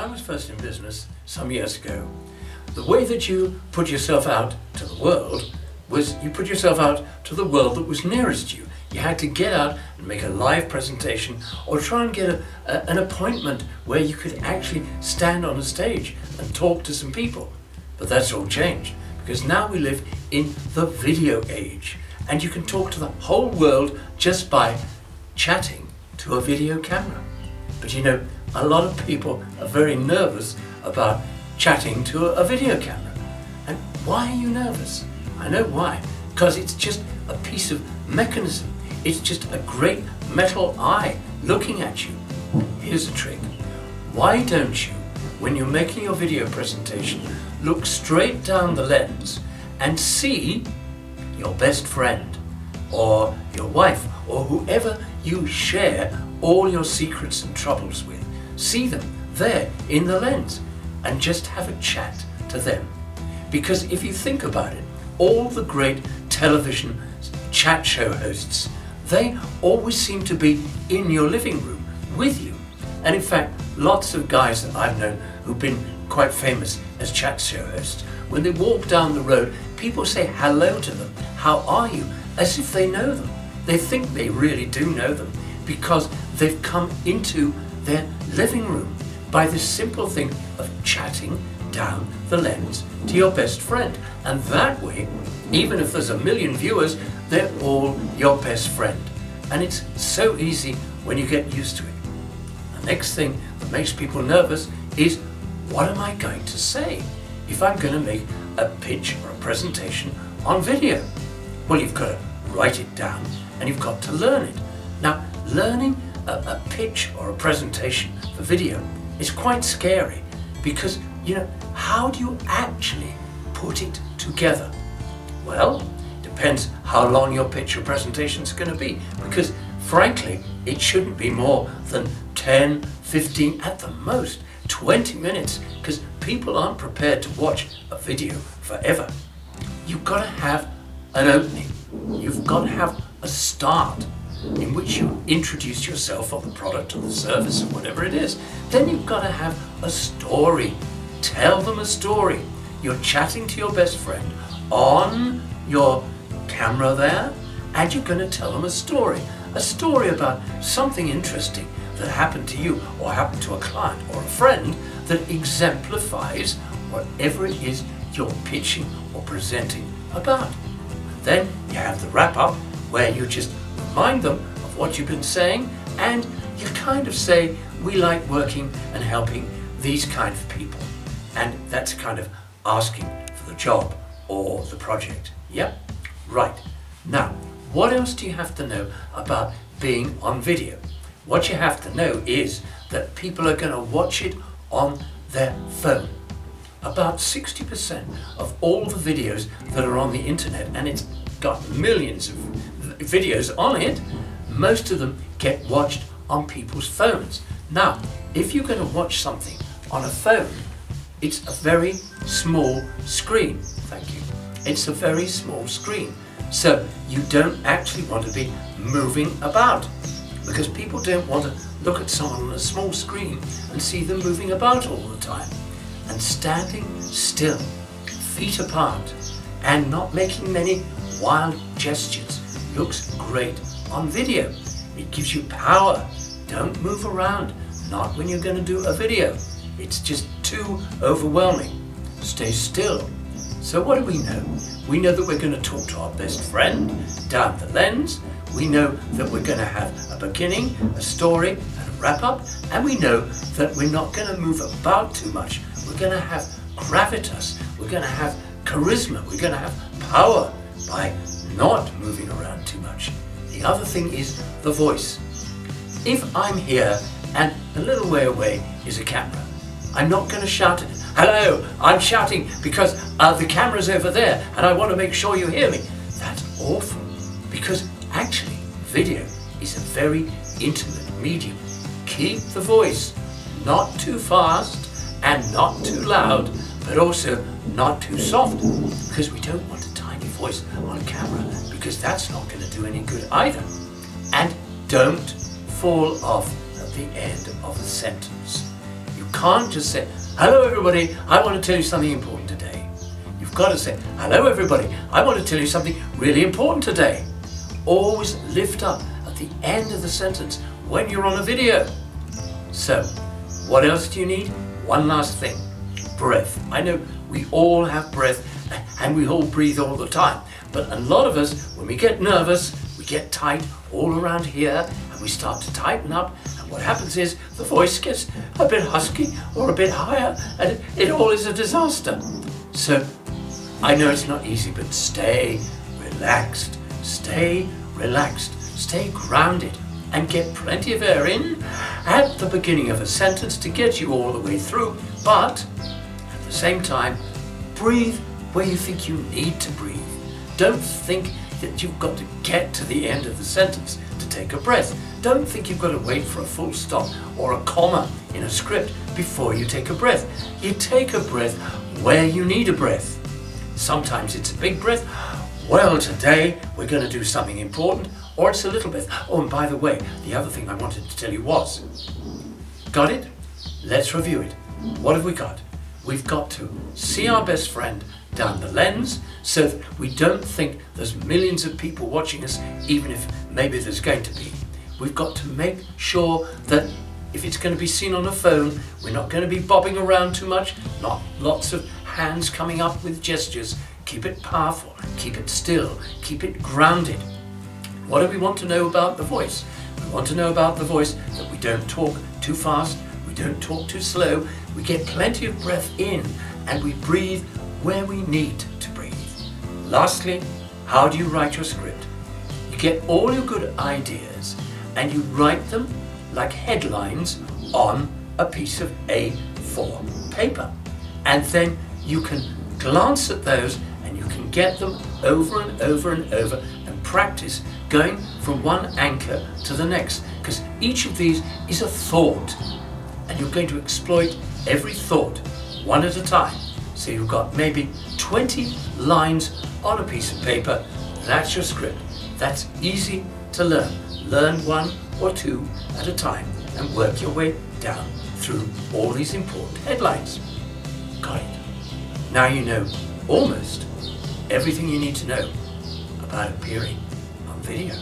I was first in business some years ago, the way that you put yourself out to the world was you put yourself out to the world that was nearest you. You had to get out and make a live presentation or try and get an appointment where you could actually stand on a stage and talk to some people. But that's all changed because now we live in the video age and you can talk to the whole world just by chatting to a video camera. But you know, a lot of people are very nervous about chatting to a video camera. And why are you nervous? I know why. Because it's just a piece of mechanism. It's just a great metal eye looking at you. Here's a trick. Why don't you, when you're making your video presentation, look straight down the lens and see your best friend or your wife or whoever you share all your secrets and troubles with. See them there in the lens and just have a chat to them. Because if you think about it, all the great television chat show hosts, they always seem to be in your living room with you. And in fact, lots of guys that I've known who've been quite famous as chat show hosts, when they walk down the road, people say hello to them. How are you? As if they know them. They think they really do know them because they've come into their living room by this simple thing of chatting down the lens to your best friend. And that way, even if there's 1 million viewers, they're all your best friend. And it's so easy when you get used to it. The next thing that makes people nervous is, what am I going to say if I'm going to make a pitch or a presentation on video? Well, you've got to write it down and you've got to learn it. Now, learning a pitch or a presentation for video is quite scary because, you know, how do you actually put it together? Well, depends how long your pitch or presentation is going to be, because frankly, it shouldn't be more than 10, 15, at the most 20 minutes, because people aren't prepared to watch a video forever. You've got to have an opening. You've got to have a start in which you introduce yourself or the product or the service or whatever it is. Then you've got to have a story. Tell them a story. You're chatting to your best friend on your camera there, and you're going to tell them a story about something interesting that happened to you or happened to a client or a friend that exemplifies whatever it is you're pitching or presenting about. And then you have the wrap-up where you just remind them of what you've been saying, and you kind of say, we like working and helping these kind of people. And that's kind of asking for the job or the project. Yep, right. Now, what else do you have to know about being on video? What you have to know is that people are going to watch it on their phone. About 60% of all the videos that are on the internet, and it's got millions of videos on it, most of them get watched on people's phones. Now, if you're going to watch something on a phone, it's a very small screen. Thank you. It's a very small screen. So you don't actually want to be moving about, because people don't want to look at someone on a small screen and see them moving about all the time. And standing still, feet apart, and not making many wild gestures looks great on video. It gives you power. Don't move around, not when you're going to do a video. It's just too overwhelming. Stay still. So what do we know? We know that we're going to talk to our best friend down the lens. We know that we're going to have a beginning, a story, and a wrap-up. And we know that we're not going to move about too much. We're going to have gravitas. We're going to have charisma. We're going to have power by not moving around too much. The other thing is the voice. If I'm here and a little way away is a camera, I'm not going to shout at it. Hello, I'm shouting because the camera's over there and I want to make sure you hear me. That's awful, because actually video is a very intimate medium. Keep the voice not too fast and not too loud, but also not too soft, because we don't want a tiny voice on camera, because that's not going to do any good either. And don't fall off at the end of a sentence. You can't just say, hello everybody, I want to tell you something important today. You've got to say, hello everybody, I want to tell you something really important today. Always lift up at the end of the sentence when you're on a video. So, what else do you need? One last thing, breath. I know we all have breath and we all breathe all the time, but a lot of us, when we get nervous, we get tight all around here and we start to tighten up, and what happens is the voice gets a bit husky or a bit higher and it all is a disaster. So, I know it's not easy, but stay relaxed, stay grounded, and get plenty of air in at the beginning of a sentence to get you all the way through, but at the same time, breathe where you think you need to breathe. Don't think that you've got to get to the end of the sentence to take a breath. Don't think you've got to wait for a full stop or a comma in a script before you take a breath. You take a breath where you need a breath. Sometimes it's a big breath. Well, today we're going to do something important, or it's a little bit. Oh, and by the way, the other thing I wanted to tell you was, got it? Let's review it. What have we got? We've got to see our best friend down the lens so that we don't think there's millions of people watching us, even if maybe there's going to be. We've got to make sure that if it's going to be seen on a phone, we're not going to be bobbing around too much, not lots of hands coming up with gestures. Keep it powerful, keep it still, keep it grounded. What do we want to know about the voice? We want to know about the voice that we don't talk too fast, we don't talk too slow, we get plenty of breath in, and we breathe where we need to breathe. Lastly, how do you write your script? You get all your good ideas and you write them like headlines on a piece of A4 paper. And then you can glance at those and you can get them over and over and over and practice going from one anchor to the next, because each of these is a thought and you're going to exploit every thought one at a time. So you've got maybe 20 lines on a piece of paper. That's your script. That's easy to learn. Learn one or two at a time and work your way down through all these important headlines. Got it. Now you know almost everything you need to know about appearing on video.